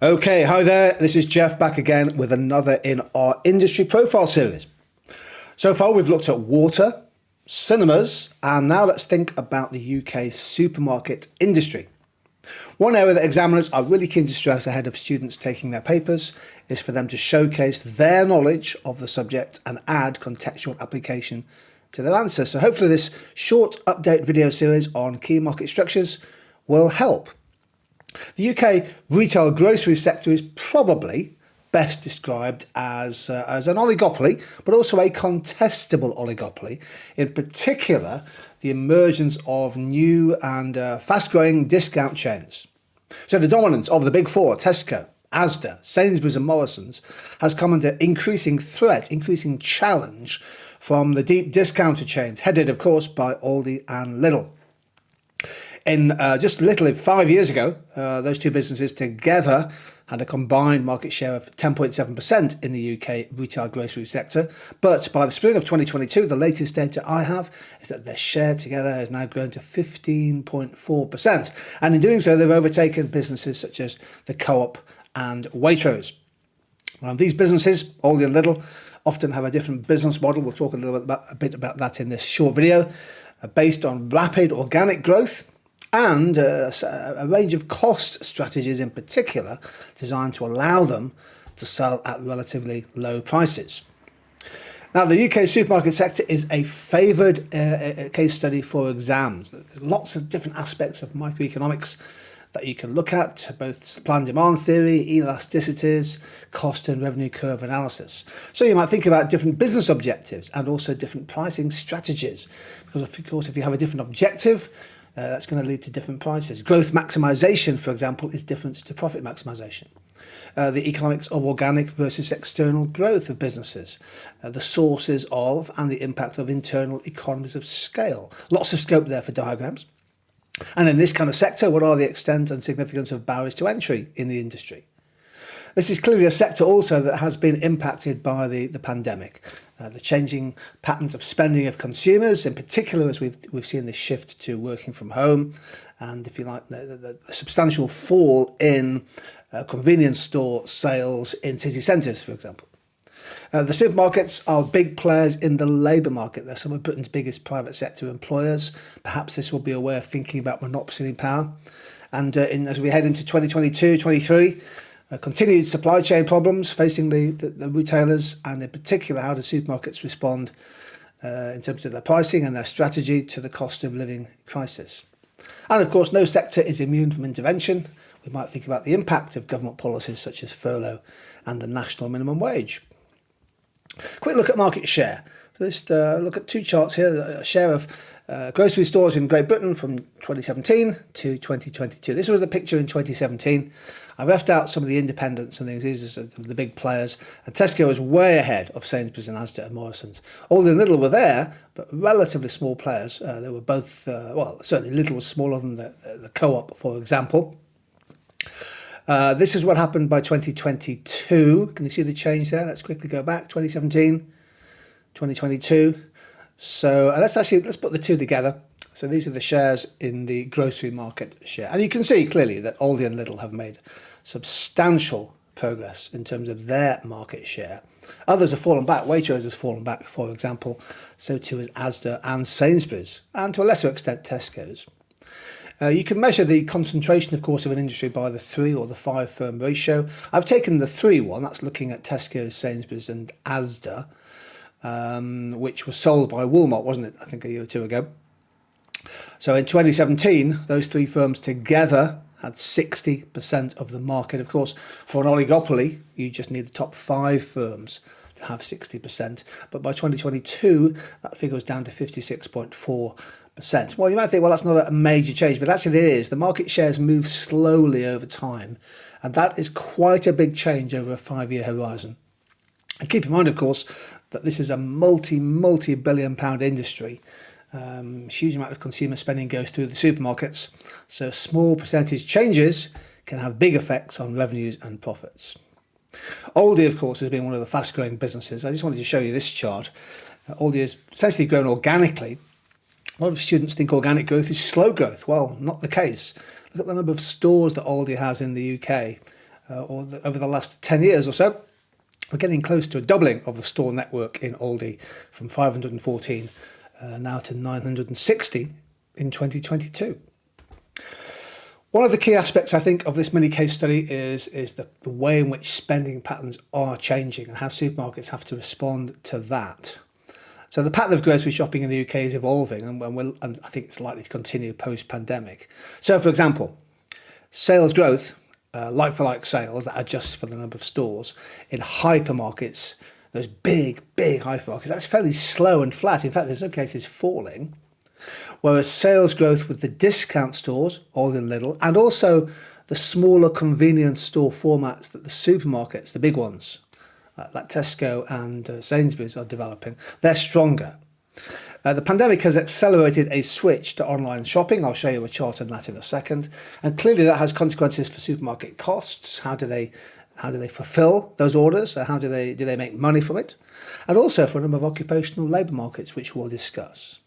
Okay, hi there. This is Jeff back again with another in our industry profile series. So far, we've looked at water, cinemas, and now let's think about the UK supermarket industry. One area that examiners are really keen to stress ahead of students taking their papers is for them to showcase their knowledge of the subject and add contextual application to their answer. So hopefully this short update video series on key market structures will help. The UK retail grocery sector is probably best described as an oligopoly, but also a contestable oligopoly, in particular the emergence of new and fast-growing discount chains. So the dominance of the big four, Tesco, Asda, Sainsbury's and Morrisons, has come under increasing threat, increasing challenge from the deep discounter chains, headed of course by Aldi and Lidl. In just literally 5 years ago, those two businesses together had a combined market share of 10.7% in the UK retail grocery sector. But by the spring of 2022, the latest data I have is that their share together has now grown to 15.4%. And in doing so, they've overtaken businesses such as the Co-op and Waitrose. Now, these businesses, Aldi and Lidl, often have a different business model. We'll talk a bit about that in this short video, based on rapid organic growth and a range of cost strategies in particular designed to allow them to sell at relatively low prices. Now, the UK supermarket sector is a favoured case study for exams. There's lots of different aspects of microeconomics that you can look at, both supply and demand theory, elasticities, cost and revenue curve analysis. So you might think about different business objectives and also different pricing strategies, because of course if you have a different objective, that's going to lead to different prices. Growth maximisation, for example, is different to profit maximisation. The economics of organic versus external growth of businesses. The sources of and the impact of internal economies of scale. Lots of scope there for diagrams. And in this kind of sector, what are the extent and significance of barriers to entry in the industry? This is clearly a sector also that has been impacted by the pandemic. The changing patterns of spending of consumers, in particular as we've seen the shift to working from home, and if you like, the substantial fall in convenience store sales in city centres, for example. The supermarkets are big players in the labour market. They're some of Britain's biggest private sector employers. Perhaps this will be a way of thinking about monopoly power. And as we head into 2022-23, continued supply chain problems facing the retailers, and in particular how do supermarkets respond in terms of their pricing and their strategy to the cost of living crisis. And of course, no sector is immune from intervention. We might think about the impact of government policies such as furlough and the national minimum wage. Quick look at market share. So let's look at two charts here. A share of grocery stores in Great Britain from 2017 to 2022. This was the picture in 2017. I left out some of the independents and things. These are the big players. And Tesco was way ahead of Sainsbury's and Asda and Morrisons. Aldi and Lidl were there, but relatively small players. They were both, well, certainly Lidl was smaller than the Co-op, for example. This is what happened by 2022. Can you see the change there? Let's quickly go back. 2017, 2022. So let's put the two together. So these are the shares in the grocery market share. And you can see clearly that Aldi and Lidl have made substantial progress in terms of their market share. Others have fallen back. Waitrose has fallen back, for example. So too has Asda and Sainsbury's, and to a lesser extent Tesco's. You can measure the concentration, of course, of an industry by the 3 or the 5 firm ratio. I've taken the 3 one, that's looking at Tesco, Sainsbury's and Asda, which was sold by Walmart, wasn't it, I think a year or two ago. So in 2017, those 3 firms together had 60% of the market. Of course, for an oligopoly, you just need the top 5 firms to have 60%. But by 2022, that figure was down to 56.4%. Well, you might think, well, that's not a major change, but actually it is. The market shares move slowly over time, and that is quite a big change over a 5-year horizon. And keep in mind, of course, that this is a multi-billion pound industry. Huge amount of consumer spending goes through the supermarkets, so small percentage changes can have big effects on revenues and profits. Aldi, of course, has been one of the fast growing businesses. I just wanted to show you this chart. Aldi has essentially grown organically. A lot of students think organic growth is slow growth. Well, not the case. Look at the number of stores that Aldi has in the UK. over the last 10 years or so. We're getting close to a doubling of the store network in Aldi from 514 now to 960 in 2022. One of the key aspects, I think, of this mini case study is the way in which spending patterns are changing and how supermarkets have to respond to that. So the pattern of grocery shopping in the UK is evolving, and I think it's likely to continue post-pandemic. So, for example, sales growth, like-for-like sales that adjust for the number of stores in hypermarkets, those big hypermarkets, that's fairly slow and flat. In fact, in some cases falling. Whereas sales growth with the discount stores, Aldi and Lidl, and also the smaller convenience store formats that the supermarkets, the big ones, like Tesco and Sainsbury's are developing, they're stronger. The pandemic has accelerated a switch to online shopping. I'll show you a chart on that in a second. And clearly that has consequences for supermarket costs. How do they fulfill those orders? How do they make money from it? And also for a number of occupational labour markets, which we'll discuss.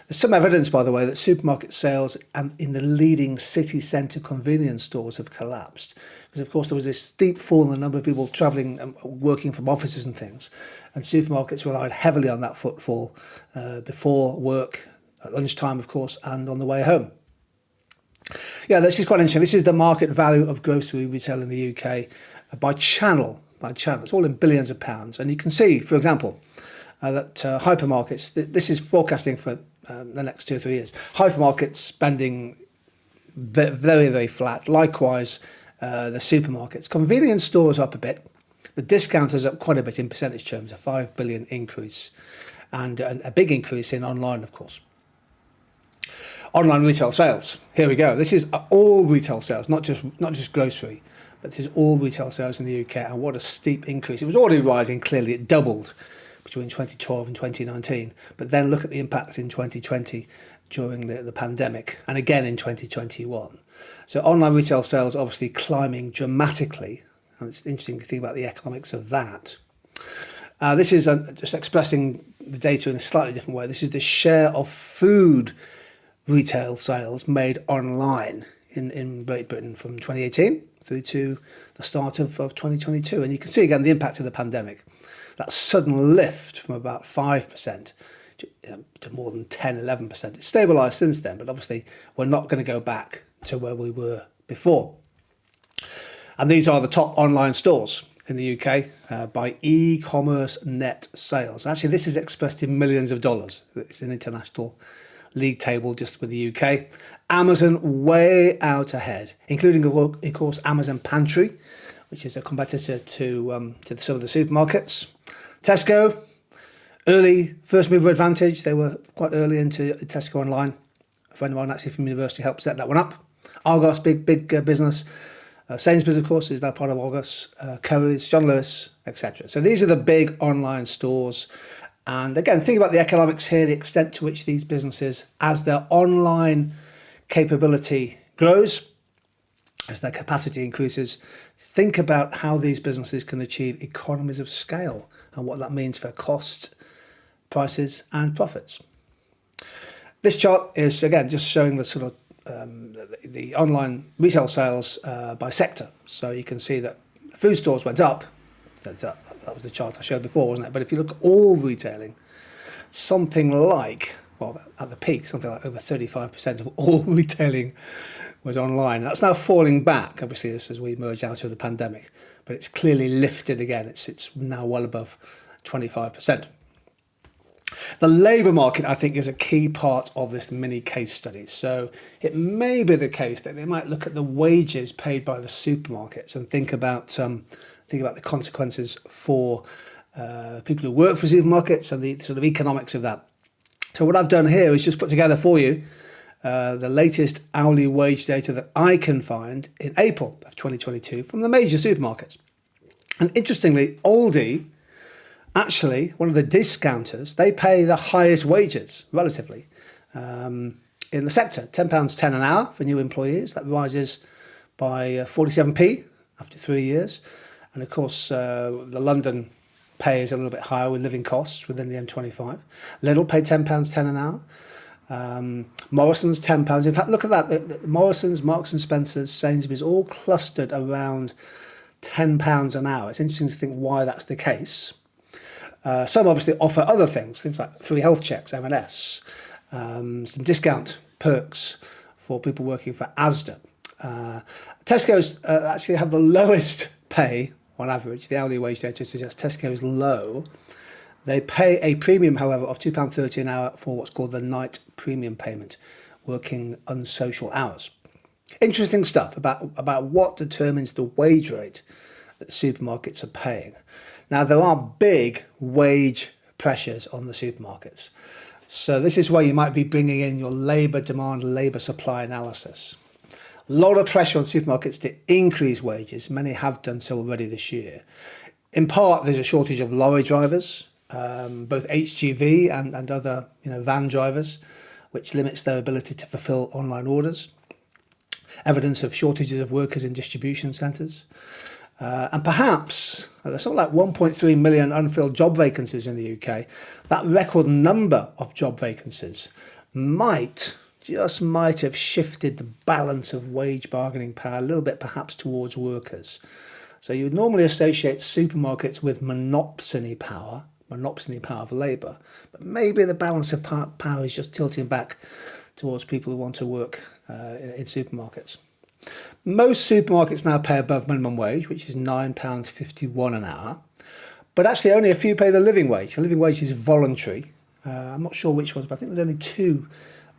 There's some evidence, by the way, that supermarket sales and in the leading city centre convenience stores have collapsed. Because, of course, there was this steep fall in the number of people travelling and working from offices and things. And supermarkets relied heavily on that footfall before work, at lunchtime, of course, and on the way home. Yeah, this is quite interesting. This is the market value of grocery retail in the UK by channel. It's all in billions of pounds. And you can see, for example, that hypermarkets, this is forecasting for the next 2 or 3 years. Hypermarkets spending very, very flat. Likewise, the supermarkets. Convenience stores up a bit. The discounters up quite a bit in percentage terms, a 5 billion increase. And a big increase in online, of course. Online retail sales. Here we go. This is all retail sales, not just grocery, but this is all retail sales in the UK. And what a steep increase. It was already rising, clearly. It doubled between 2012 and 2019. But then look at the impact in 2020 during the pandemic, and again in 2021. So online retail sales obviously climbing dramatically. And it's interesting to think about the economics of that. This is just expressing the data in a slightly different way. This is the share of food retail sales made online in Great Britain from 2018 through to the start of 2022. And you can see again the impact of the pandemic. That sudden lift from about 5% to more than 10, 11%. It's stabilised since then, but obviously we're not going to go back to where we were before. And these are the top online stores in the UK by e-commerce net sales. Actually, this is expressed in millions of dollars. It's an international league table just with the UK. Amazon way out ahead, including, of course, Amazon Pantry, which is a competitor to some of the supermarkets. Tesco, early first mover advantage. They were quite early into Tesco online. A friend of mine actually from university helped set that one up. Argos, big business. Sainsbury's, of course, is now part of Argos. Currys, John Lewis, etc. So these are the big online stores. And again, think about the economics here, the extent to which these businesses, as their online capability grows, as their capacity increases, think about how these businesses can achieve economies of scale and what that means for costs, prices and profits. This chart is, again, just showing the sort of the online retail sales by sector. So you can see that food stores went up. That was the chart I showed before, wasn't it? But if you look at all retailing, something like, well, at the peak, something like over 35% of all retailing was online. That's now falling back, obviously, as we emerge out of the pandemic. But it's clearly lifted again. It's now well above 25%. The labour market, I think, is a key part of this mini case study. So it may be the case that they might look at the wages paid by the supermarkets and think about the consequences for people who work for supermarkets and the sort of economics of that. So what I've done here is just put together for you the latest hourly wage data that I can find in April of 2022 from the major supermarkets. And interestingly, Aldi, actually, one of the discounters, they pay the highest wages, relatively, in the sector. £10.10 an hour for new employees. That rises by 47p after 3 years. And of course, the London pay is a little bit higher with living costs within the M25. Lidl paid £10.10 an hour. Morrison's £10. In fact, look at that. The Morrison's, Marks and Spencer's, Sainsbury's, all clustered around £10 an hour. It's interesting to think why that's the case. Some obviously offer other things like free health checks, M&S, some discount perks for people working for Asda. Tesco's actually have the lowest pay on average. The hourly wage data suggests Tesco's low. They pay a premium, however, of £2.30 an hour for what's called the night premium payment, working unsocial hours. Interesting stuff about what determines the wage rate that supermarkets are paying. Now, there are big wage pressures on the supermarkets. So this is where you might be bringing in your labour demand, labour supply analysis. A lot of pressure on supermarkets to increase wages. Many have done so already this year. In part, there's a shortage of lorry drivers, both HGV and other van drivers, which limits their ability to fulfil online orders. Evidence of shortages of workers in distribution centres. And perhaps there's something like 1.3 million unfilled job vacancies in the UK. That record number of job vacancies might have shifted the balance of wage bargaining power a little bit, perhaps towards workers. So you would normally associate supermarkets with monopsony power of labour, but maybe the balance of power is just tilting back towards people who want to work in supermarkets. Most supermarkets now pay above minimum wage, which is £9.51 an hour, but actually only a few pay the living wage. The living wage is voluntary. I'm not sure which ones, but I think there's only 2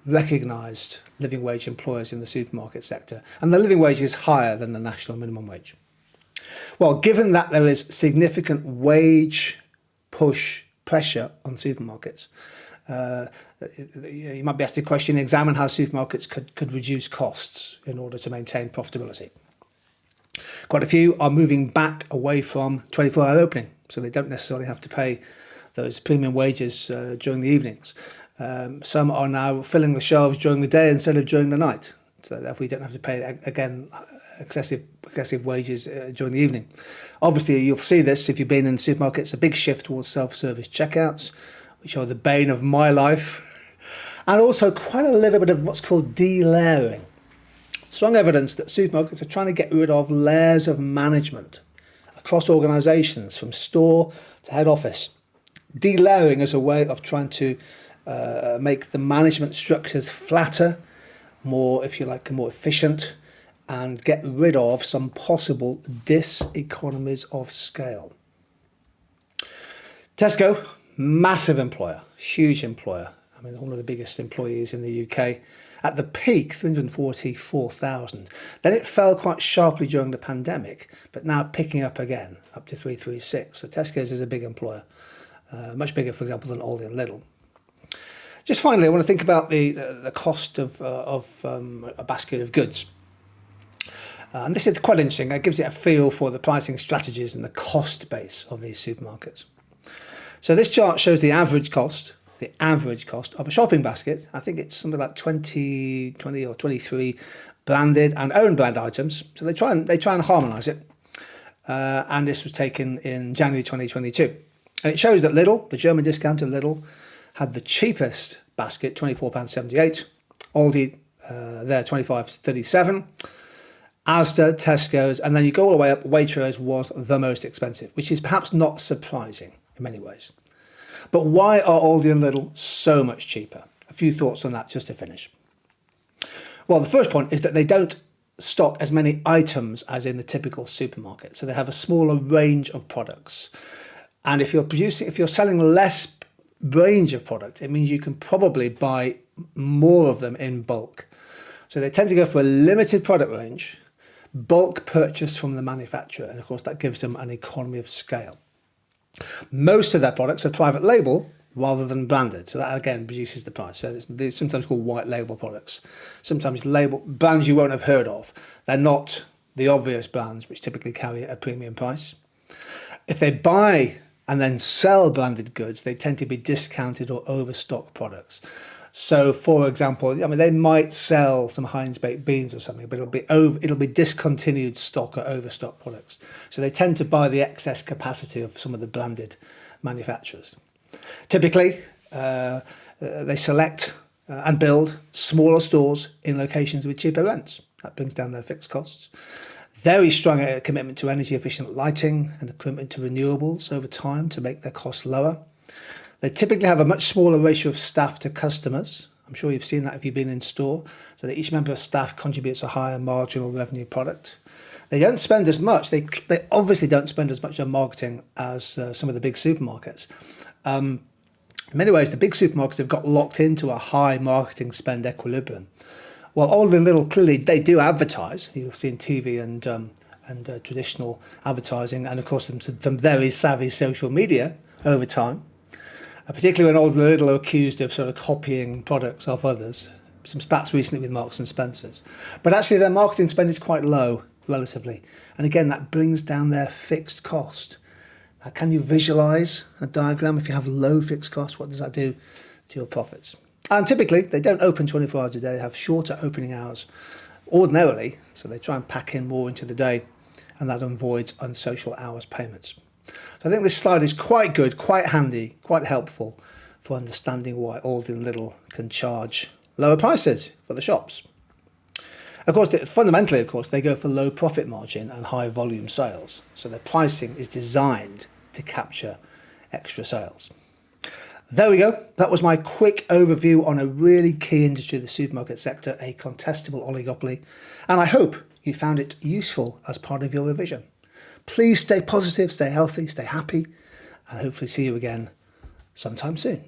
recognised living wage employers in the supermarket sector, and the living wage is higher than the national minimum wage. Well, given that there is significant wage push pressure on supermarkets, you might be asked the question, examine how supermarkets could reduce costs in order to maintain profitability. Quite a few are moving back away from 24-hour opening, so they don't necessarily have to pay those premium wages during the evenings. Some are now filling the shelves during the day instead of during the night, so therefore you don't have to pay, again, excessive wages during the evening. Obviously, you'll see this if you've been in supermarkets, a big shift towards self-service checkouts, which are the bane of my life, and also quite a little bit of what's called de-layering. Strong evidence that supermarkets are trying to get rid of layers of management across organisations, from store to head office. De-layering is a way of trying to make the management structures flatter, more efficient, and get rid of some possible diseconomies of scale. Tesco, massive employer, huge employer. I mean, one of the biggest employees in the UK. At the peak, 344,000. Then it fell quite sharply during the pandemic, but now picking up again, up to 336. So Tesco's is a big employer, much bigger, for example, than Aldi and Lidl. Just finally, I want to think about the cost of a basket of goods. And this is quite interesting. It gives you a feel for the pricing strategies and the cost base of these supermarkets. So this chart shows the average cost of a shopping basket. I think it's something like 20 or 23 branded and own brand items. So they try and harmonise it. And this was taken in January 2022. And it shows that Lidl, the German discounter Lidl, had the cheapest basket, £24.78. Aldi, there, £25.37. Asda, Tesco's, and then you go all the way up, Waitrose was the most expensive, which is perhaps not surprising in many ways. But why are Aldi and Lidl so much cheaper? A few thoughts on that just to finish. Well, the first point is that they don't stock as many items as in the typical supermarket. So they have a smaller range of products. And if you're selling less range of product, it means you can probably buy more of them in bulk. So they tend to go for a limited product range, bulk purchase from the manufacturer, and of course that gives them an economy of scale. Most of their products are private label rather than branded, so that again reduces the price. So they're sometimes called white label products, sometimes brands you won't have heard of. They're not the obvious brands which typically carry a premium price. If they buy and then sell branded goods, they tend to be discounted or overstocked products. So, for example, they might sell some Heinz baked beans or something, but it'll be discontinued stock or overstock products. So they tend to buy the excess capacity of some of the branded manufacturers. Typically, they select and build smaller stores in locations with cheaper rents. That brings down their fixed costs. Very strong commitment to energy efficient lighting and a commitment to renewables over time to make their costs lower. They typically have a much smaller ratio of staff to customers. I'm sure you've seen that if you've been in store. So that each member of staff contributes a higher marginal revenue product. They don't spend as much. They obviously don't spend as much on marketing as some of the big supermarkets. In many ways, the big supermarkets have got locked into a high marketing spend equilibrium. Well, Aldi and Lidl, clearly, they do advertise. You'll see in TV and traditional advertising, and of course some very savvy social media over time. Particularly when Aldi and Lidl are accused of sort of copying products off others. Some spats recently with Marks and Spencers. But actually their marketing spend is quite low, relatively. And again, that brings down their fixed cost. Now, can you visualise a diagram? If you have low fixed costs, what does that do to your profits? And typically, they don't open 24 hours a day. They have shorter opening hours ordinarily. So they try and pack in more into the day. And that avoids unsocial hours payments. So I think this slide is quite good, quite handy, quite helpful for understanding why Aldi and Lidl can charge lower prices for the shops. Of course, fundamentally, they go for low profit margin and high volume sales. So their pricing is designed to capture extra sales. There we go. That was my quick overview on a really key industry, the supermarket sector, a contestable oligopoly. And I hope you found it useful as part of your revision. Please stay positive, stay healthy, stay happy, and hopefully see you again sometime soon.